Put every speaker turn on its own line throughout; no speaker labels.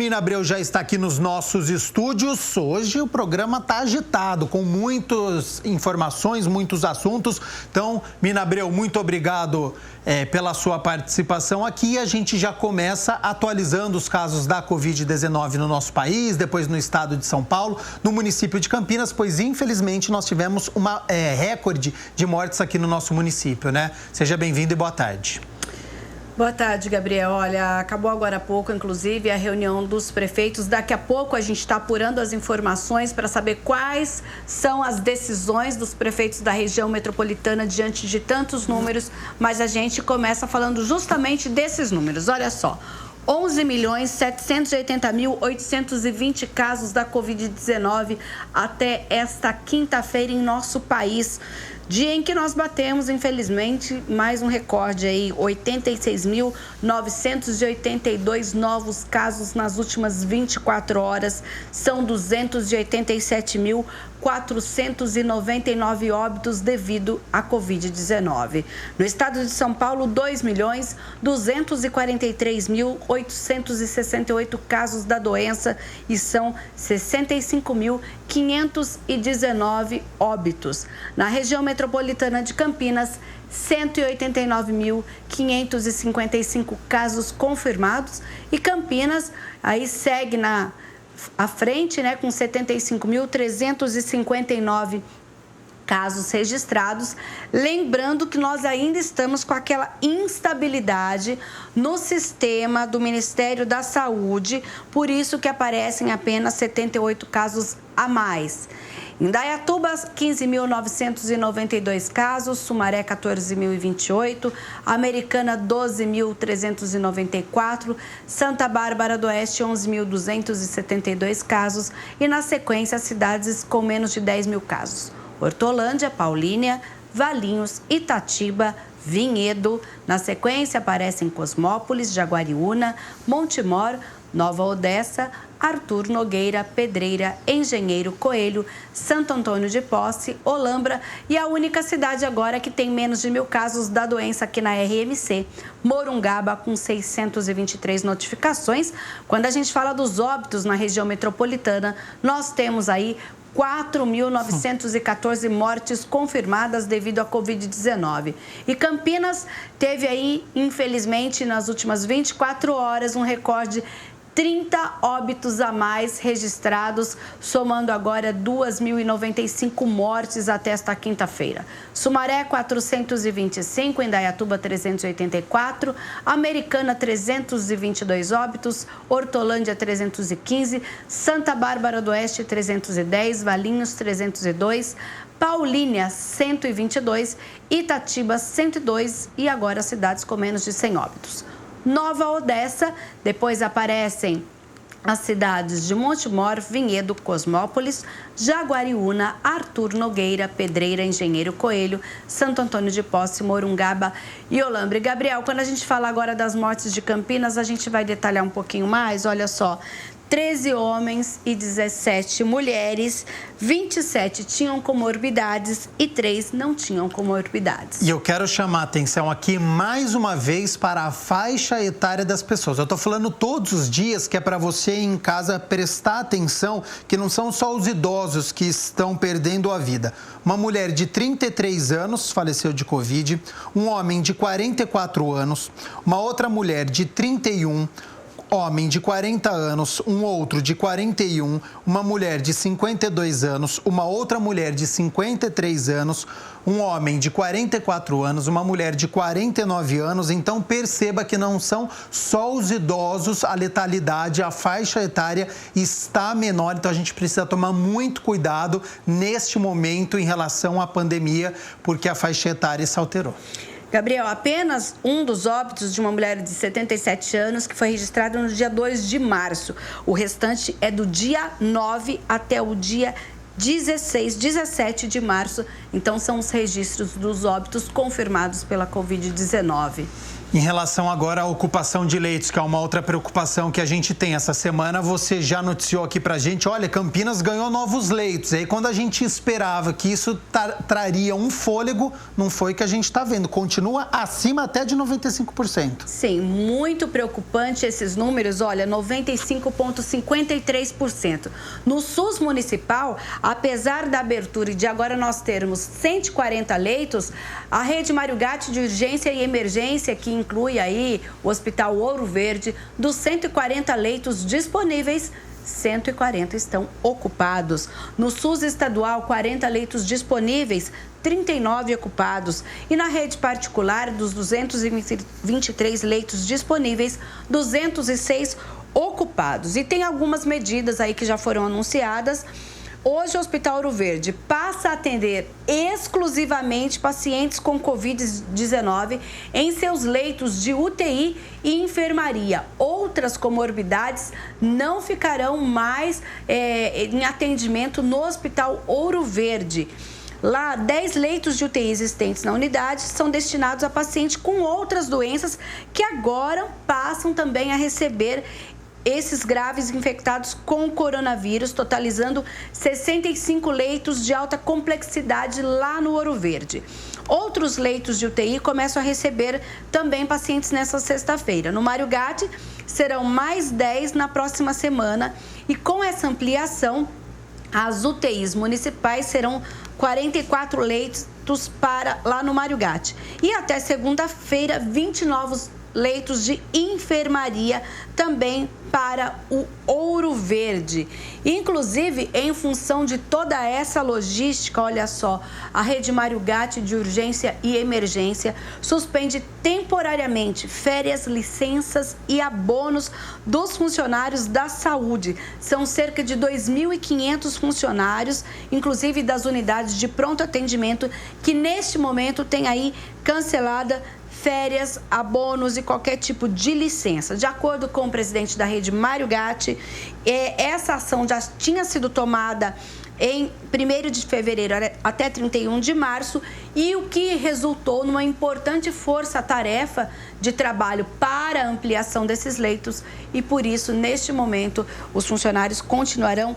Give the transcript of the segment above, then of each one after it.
Mina Abreu já está aqui nos nossos estúdios. Hoje o programa está agitado, com muitas informações, muitos assuntos. Então, Mina Abreu, muito obrigado pela sua participação aqui. A gente já começa atualizando os casos da Covid-19 no nosso país, depois no estado de São Paulo, no município de Campinas, pois infelizmente nós tivemos uma recorde de mortes aqui no nosso município, né? Seja bem-vindo e boa tarde.
Boa tarde, Gabriel. Olha, acabou agora há pouco, inclusive, a reunião dos prefeitos. Daqui a pouco a gente está apurando as informações para saber quais são as decisões dos prefeitos da região metropolitana diante de tantos números, mas a gente começa falando justamente desses números. Olha só, 11.780.820 casos da Covid-19 até esta quinta-feira em nosso país. Dia em que nós batemos, infelizmente, mais um recorde aí, 86.982 novos casos nas últimas 24 horas. São 287.499 óbitos devido à Covid-19. No estado de São Paulo, 2.243.868 casos da doença e são 65.519 óbitos. Na região metropolitana de Campinas, 189.555 casos confirmados e Campinas aí segue à frente, né, com 75.359 casos registrados. Lembrando que nós ainda estamos com aquela instabilidade no sistema do Ministério da Saúde, por isso que aparecem apenas 78 casos a mais. Indaiatuba, 15.992 casos, Sumaré, 14.028, Americana, 12.394, Santa Bárbara do Oeste, 11.272 casos e, na sequência, cidades com menos de 10 mil casos. Hortolândia, Paulínia, Valinhos, Itatiba, Vinhedo. Na sequência, aparecem Cosmópolis, Jaguariúna, Montemor, Nova Odessa, Arthur Nogueira, Pedreira, Engenheiro Coelho, Santo Antônio de Posse, Olambra e a única cidade agora que tem menos de 1.000 casos da doença aqui na RMC, Morungaba, com 623 notificações. Quando a gente fala dos óbitos na região metropolitana, nós temos aí 4.914 mortes confirmadas devido à Covid-19. E Campinas teve aí, infelizmente, nas últimas 24 horas, um recorde 30 óbitos a mais registrados, somando agora 2.095 mortes até esta quinta-feira. Sumaré, 425, Indaiatuba, 384, Americana, 322 óbitos, Hortolândia, 315, Santa Bárbara do Oeste, 310, Valinhos, 302, Paulínia, 122, Itatiba, 102 e agora cidades com menos de 100 óbitos. Nova Odessa, depois aparecem as cidades de Montemor, Vinhedo, Cosmópolis, Jaguariúna, Arthur Nogueira, Pedreira, Engenheiro Coelho, Santo Antônio de Posse, Morungaba e Olambra. E, Gabriel, quando a gente fala agora das mortes de Campinas, a gente vai detalhar um pouquinho mais, olha só. 13 homens e 17 mulheres, 27 tinham comorbidades e 3 não tinham comorbidades.
E eu quero chamar a atenção aqui mais uma vez para a faixa etária das pessoas. Eu estou falando todos os dias que é para você em casa prestar atenção que não são só os idosos que estão perdendo a vida. Uma mulher de 33 anos faleceu de Covid, um homem de 44 anos, uma outra mulher de 31, homem de 40 anos, um outro de 41, uma mulher de 52 anos, uma outra mulher de 53 anos, um homem de 44 anos, uma mulher de 49 anos. Então, perceba que não são só os idosos, a letalidade, a faixa etária está menor. Então, a gente precisa tomar muito cuidado neste momento em relação à pandemia, porque a faixa etária se alterou.
Gabriel, apenas um dos óbitos de uma mulher de 77 anos que foi registrado no dia 2 de março. O restante é do dia 9 até o dia 17 de março. Então, são os registros dos óbitos confirmados pela Covid-19.
Em relação agora à ocupação de leitos, que é uma outra preocupação que a gente tem. Essa semana você já noticiou aqui pra gente, olha, Campinas ganhou novos leitos. E aí quando a gente esperava que isso traria um fôlego, não foi o que a gente está vendo. Continua acima até de 95%.
Sim, muito preocupante esses números, olha, 95,53%. No SUS municipal, apesar da abertura e de agora nós termos 140 leitos, a rede Mário Gatti de urgência e emergência, que inclui aí o Hospital Ouro Verde, dos 140 leitos disponíveis, 140 estão ocupados. No SUS estadual, 40 leitos disponíveis, 39 ocupados. E na rede particular, dos 223 leitos disponíveis, 206 ocupados. E tem algumas medidas aí que já foram anunciadas. Hoje, o Hospital Ouro Verde passa a atender exclusivamente pacientes com Covid-19 em seus leitos de UTI e enfermaria. Outras comorbidades não ficarão mais em atendimento no Hospital Ouro Verde. Lá, 10 leitos de UTI existentes na unidade são destinados a pacientes com outras doenças que agora passam também a receber esses graves infectados com coronavírus, totalizando 65 leitos de alta complexidade lá no Ouro Verde. Outros leitos de UTI começam a receber também pacientes nessa sexta-feira. No Mário Gatti, serão mais 10 na próxima semana e com essa ampliação, as UTIs municipais serão 44 leitos para lá no Mário Gatti. E até segunda-feira, 20 novos leitos de enfermaria também para o Ouro Verde. Inclusive, em função de toda essa logística, olha só, a rede Mário Gatti de urgência e emergência suspende temporariamente férias, licenças e abonos dos funcionários da saúde. São cerca de 2.500 funcionários, inclusive das unidades de pronto atendimento, que neste momento tem aí cancelada férias, abonos e qualquer tipo de licença. De acordo com o presidente da rede Mário Gatti, essa ação já tinha sido tomada em 1º de fevereiro até 31 de março e o que resultou numa importante força-tarefa de trabalho para a ampliação desses leitos e por isso, neste momento, os funcionários continuarão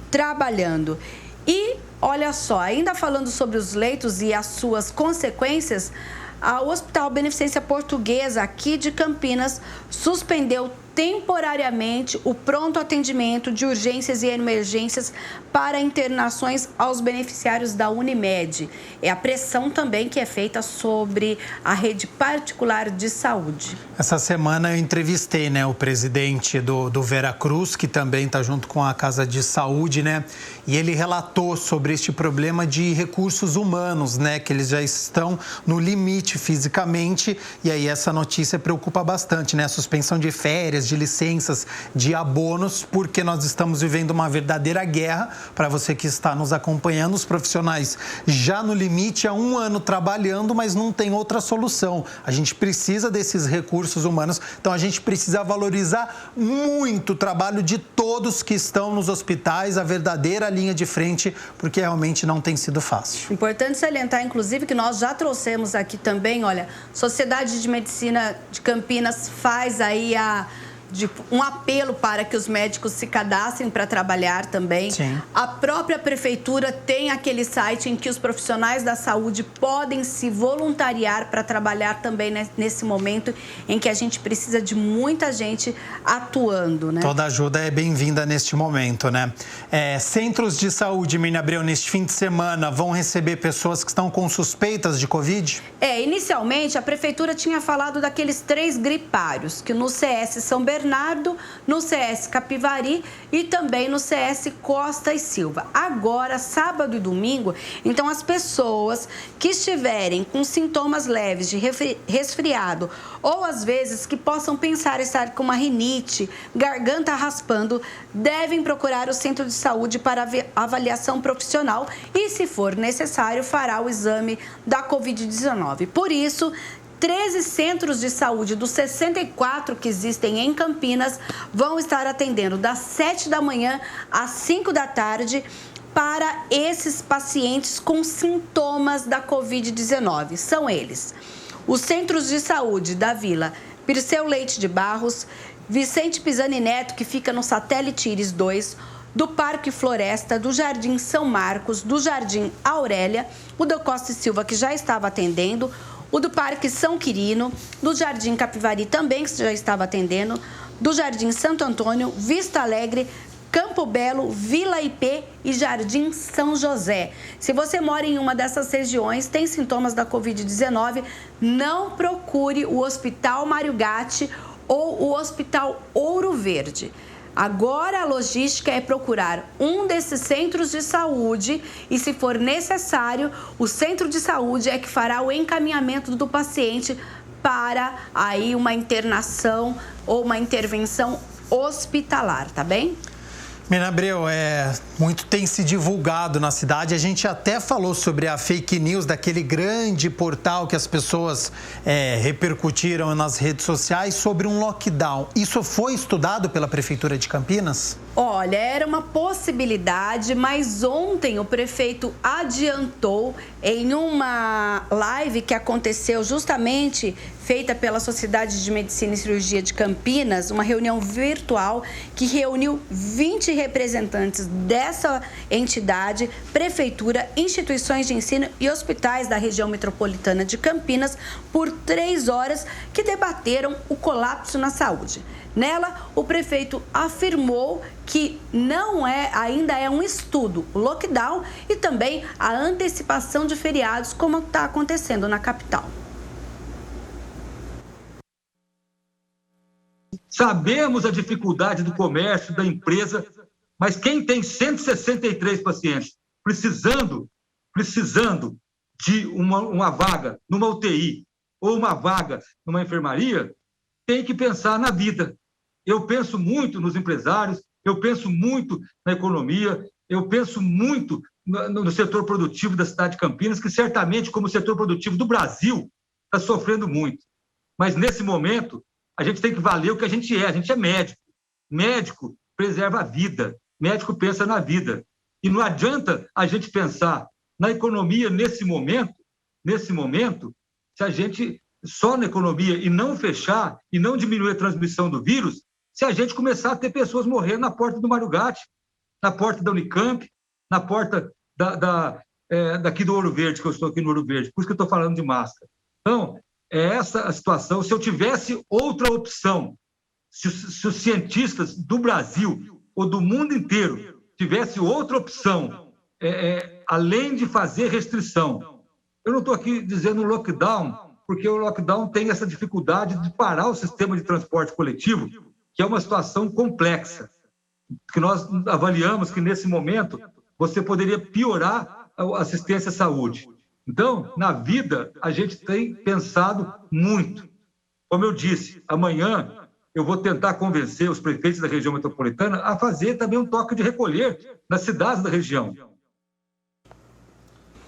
trabalhando. E, olha só, ainda falando sobre os leitos e as suas consequências, o Hospital Beneficência Portuguesa, aqui de Campinas, suspendeu temporariamente o pronto atendimento de urgências e emergências para internações aos beneficiários da Unimed. É a pressão também que é feita sobre a rede particular de saúde.
Essa semana eu entrevistei, o presidente do Veracruz, que também está junto com a Casa de Saúde, e ele relatou sobre este problema de recursos humanos, que eles já estão no limite fisicamente, e aí essa notícia preocupa bastante, a suspensão de férias, de licenças, de abonos, porque nós estamos vivendo uma verdadeira guerra. Para você que está nos acompanhando, os profissionais já no limite há 1 ano trabalhando, mas não tem outra solução. A gente precisa desses recursos humanos, então a gente precisa valorizar muito o trabalho de todos que estão nos hospitais, a verdadeira linha de frente, porque realmente não tem sido fácil.
Importante salientar, inclusive, que nós já trouxemos aqui também, olha, Sociedade de Medicina de Campinas faz aí um apelo para que os médicos se cadastrem para trabalhar também.
Sim.
A própria prefeitura tem aquele site em que os profissionais da saúde podem se voluntariar para trabalhar também nesse momento em que a gente precisa de muita gente atuando,
Toda ajuda é bem-vinda neste momento, Centros de saúde, Miriam Abreu, neste fim de semana vão receber pessoas que estão com suspeitas de Covid?
Inicialmente a prefeitura tinha falado daqueles 3 gripários, que no CS São Bernardo, no CS Capivari e também no CS Costa e Silva. Agora, sábado e domingo, então as pessoas que estiverem com sintomas leves de resfriado ou às vezes que possam pensar estar com uma rinite, garganta raspando, devem procurar o centro de saúde para avaliação profissional e, se for necessário, fará o exame da Covid-19. Por isso, 13 centros de saúde dos 64 que existem em Campinas vão estar atendendo das 7 da manhã às 5 da tarde para esses pacientes com sintomas da Covid-19. São eles: Os centros de saúde da Vila Perseu Leite de Barros, Vicente Pisani Neto, que fica no Satélite Íris 2, do Parque Floresta, do Jardim São Marcos, do Jardim Aurélia, o do Costa e Silva, que já estava atendendo, o do Parque São Quirino, do Jardim Capivari também, que já estava atendendo, do Jardim Santo Antônio, Vista Alegre, Campo Belo, Vila IP e Jardim São José. Se você mora em uma dessas regiões, tem sintomas da Covid-19, não procure o Hospital Mário Gatti ou o Hospital Ouro Verde. Agora a logística é procurar um desses centros de saúde e, se for necessário, o centro de saúde é que fará o encaminhamento do paciente para aí uma internação ou uma intervenção hospitalar, tá bem?
Mirna Abreu, muito tem se divulgado na cidade. A gente até falou sobre a fake news daquele grande portal que as pessoas repercutiram nas redes sociais sobre um lockdown. Isso foi estudado pela Prefeitura de Campinas?
Olha, era uma possibilidade, mas ontem o prefeito adiantou em uma live que aconteceu justamente feita pela Sociedade de Medicina e Cirurgia de Campinas, uma reunião virtual que reuniu 20 representantes dessa entidade, prefeitura, instituições de ensino e hospitais da região metropolitana de Campinas por 3 horas, que debateram o colapso na saúde. Nela, o prefeito afirmou que ainda é um estudo o lockdown e também a antecipação de feriados, como está acontecendo na capital.
Sabemos a dificuldade do comércio, da empresa, mas quem tem 163 pacientes precisando de uma vaga numa UTI ou uma vaga numa enfermaria, tem que pensar na vida. Eu penso muito nos empresários, eu penso muito na economia, eu penso muito no setor produtivo da cidade de Campinas, que certamente, como setor produtivo do Brasil, está sofrendo muito. Mas, nesse momento, a gente tem que valer o que a gente é médico. Médico preserva a vida, médico pensa na vida. E não adianta a gente pensar na economia nesse momento, se a gente só na economia e não fechar e não diminuir a transmissão do vírus, se a gente começar a ter pessoas morrendo na porta do Mário Gatti, na porta da Unicamp, na porta daqui do Ouro Verde, que eu estou aqui no Ouro Verde, por isso que eu estou falando de máscara. Então, é essa a situação. Se eu tivesse outra opção, se os cientistas do Brasil ou do mundo inteiro tivessem outra opção, além de fazer restrição, eu não estou aqui dizendo lockdown, porque o lockdown tem essa dificuldade de parar o sistema de transporte coletivo, que é uma situação complexa, que nós avaliamos que, nesse momento, você poderia piorar a assistência à saúde. Então, na vida, a gente tem pensado muito. Como eu disse, amanhã eu vou tentar convencer os prefeitos da região metropolitana a fazer também um toque de recolher nas cidades da região.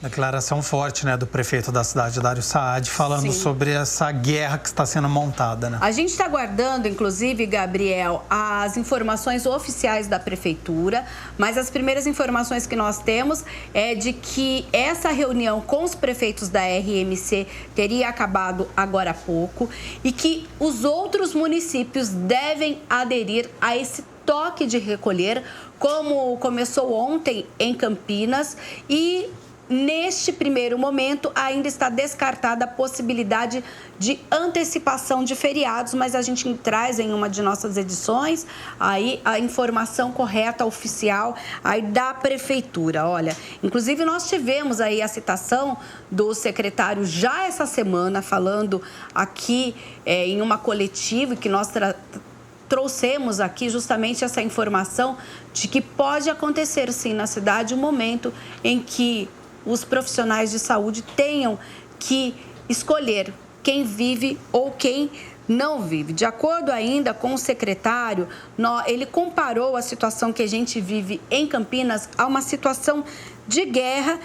Declaração forte, do prefeito da cidade, Dário Saad, falando sobre essa guerra que está sendo montada,
A gente está aguardando, inclusive, Gabriel, as informações oficiais da prefeitura, mas as primeiras informações que nós temos é de que essa reunião com os prefeitos da RMC teria acabado agora há pouco e que os outros municípios devem aderir a esse toque de recolher, como começou ontem em Campinas, e neste primeiro momento, ainda está descartada a possibilidade de antecipação de feriados, mas a gente traz em uma de nossas edições aí a informação correta, oficial, aí da prefeitura. Olha, inclusive nós tivemos aí a citação do secretário já essa semana, falando aqui em uma coletiva que nós trouxemos aqui justamente essa informação de que pode acontecer sim na cidade um momento em que os profissionais de saúde tenham que escolher quem vive ou quem não vive. De acordo ainda com o secretário, ele comparou a situação que a gente vive em Campinas a uma situação de guerra,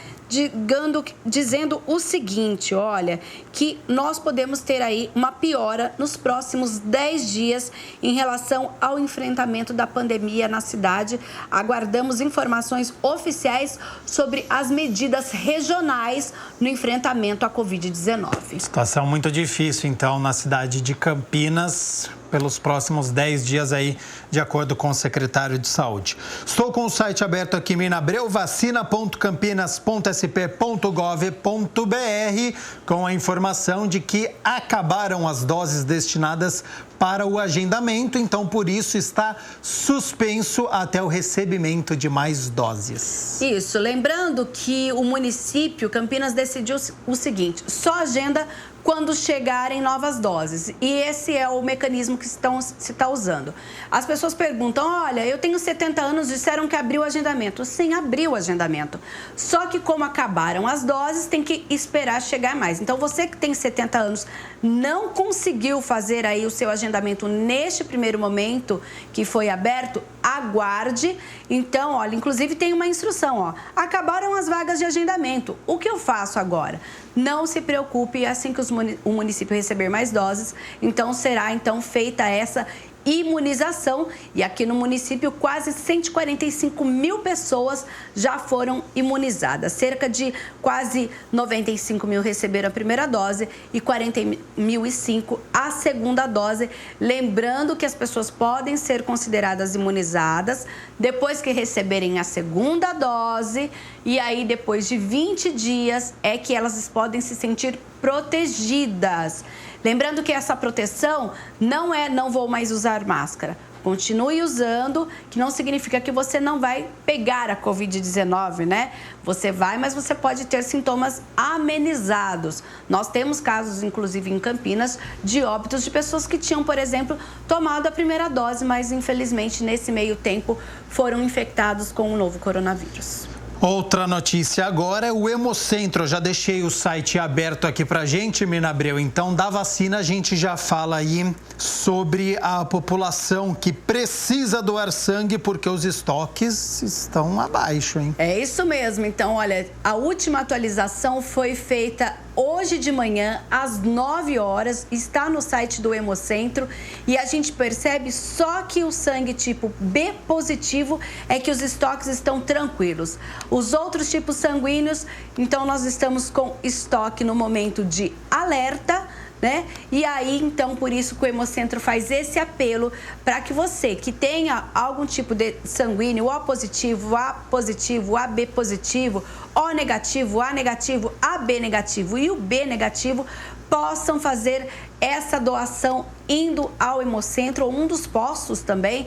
dizendo o seguinte, olha, que nós podemos ter aí uma piora nos próximos 10 dias em relação ao enfrentamento da pandemia na cidade. Aguardamos informações oficiais sobre as medidas regionais no enfrentamento à Covid-19.
Situação muito difícil, então, na cidade de Campinas, pelos próximos 10 dias aí, de acordo com o secretário de Saúde. Estou com o site aberto aqui, Mina Abreu, vacina.campinas.sp.gov.br, com a informação de que acabaram as doses destinadas para o agendamento, então por isso está suspenso até o recebimento de mais doses.
Isso, lembrando que o município, Campinas, decidiu o seguinte, só agenda quando chegarem novas doses. E esse é o mecanismo que se está usando. As pessoas perguntam, olha, eu tenho 70 anos, disseram que abriu o agendamento. Sim, abriu o agendamento. Só que como acabaram as doses, tem que esperar chegar mais. Então, você que tem 70 anos, não conseguiu fazer aí o seu agendamento neste primeiro momento que foi aberto, aguarde. Então, olha, inclusive tem uma instrução, ó. Acabaram as vagas de agendamento. O que eu faço agora? Não se preocupe, assim que o município receber mais doses, então será feita essa imunização. E aqui no município, quase 145 mil pessoas já foram imunizadas. Cerca de quase 95 mil receberam a primeira dose e 40.005 a segunda dose. Lembrando que as pessoas podem ser consideradas imunizadas depois que receberem a segunda dose, e aí depois de 20 dias é que elas podem se sentir protegidas. Lembrando que essa proteção não é não vou mais usar máscara. Continue usando, que não significa que você não vai pegar a Covid-19, né? Você vai, mas você pode ter sintomas amenizados. Nós temos casos, inclusive em Campinas, de óbitos de pessoas que tinham, por exemplo, tomado a primeira dose, mas infelizmente nesse meio tempo foram infectados com o novo coronavírus.
Outra notícia agora é o Hemocentro. Eu já deixei o site aberto aqui pra gente, Mina Abreu. Então, da vacina, a gente já fala aí sobre a população que precisa doar sangue porque os estoques estão abaixo, hein?
É isso mesmo. Então, olha, a última atualização foi feita hoje de manhã, às 9 horas, está no site do Hemocentro, e a gente percebe só que o sangue tipo B positivo é que os estoques estão tranquilos. Os outros tipos sanguíneos, então nós estamos com estoque no momento de alerta, né? E aí, então, por isso que o Hemocentro faz esse apelo para que você que tenha algum tipo de sanguíneo, O positivo, A positivo, AB positivo, O negativo, A negativo, AB negativo e o B negativo, possam fazer essa doação indo ao Hemocentro, ou um dos postos também.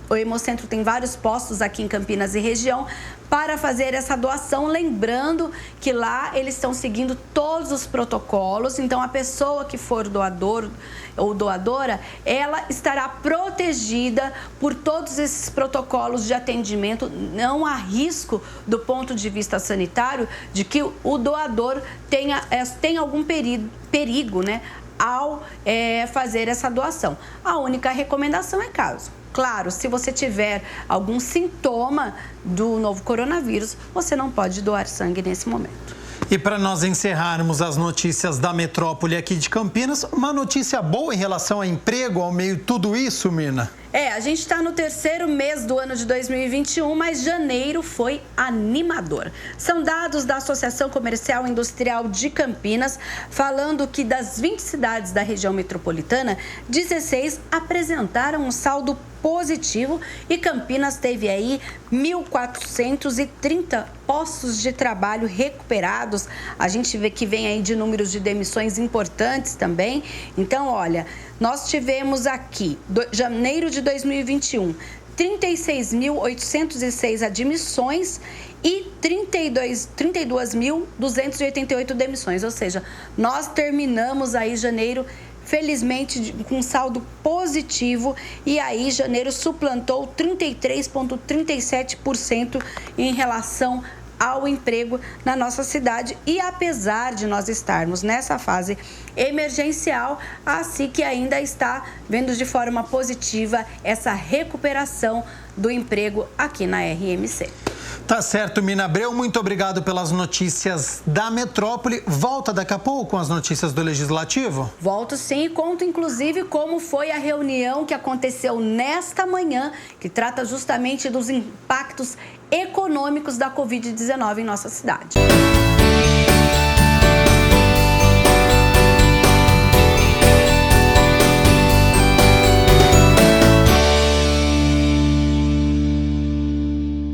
O Hemocentro tem vários postos aqui em Campinas e região para fazer essa doação, lembrando que lá eles estão seguindo todos os protocolos. Então, a pessoa que for doador ou doadora, ela estará protegida por todos esses protocolos de atendimento. Não há risco do ponto de vista sanitário de que o doador tenha algum perigo, né, ao fazer essa doação. A única recomendação é claro, se você tiver algum sintoma do novo coronavírus, você não pode doar sangue nesse momento.
E para nós encerrarmos as notícias da metrópole aqui de Campinas, uma notícia boa em relação ao emprego, ao meio de tudo isso, Mina?
A gente está no terceiro mês do ano de 2021, mas janeiro foi animador. São dados da Associação Comercial e Industrial de Campinas, falando que das 20 cidades da região metropolitana, 16 apresentaram um saldo positivo e Campinas teve aí 1.430 postos de trabalho recuperados. A gente vê que vem aí de números de demissões importantes também. Então, olha, nós tivemos aqui, janeiro de 2021, 36.806 admissões e 32.288 demissões. Ou seja, nós terminamos aí janeiro, felizmente, com saldo positivo, e aí janeiro suplantou 33,37% em relação ao emprego na nossa cidade. E apesar de nós estarmos nessa fase emergencial, a SIC ainda está vendo de forma positiva essa recuperação do emprego aqui na RMC.
Tá certo, Mina Abreu, muito obrigado pelas notícias da metrópole. Volta daqui a pouco com as notícias do Legislativo?
Volto sim e conto inclusive como foi a reunião que aconteceu nesta manhã, que trata justamente dos impactos econômicos da Covid-19 em nossa cidade.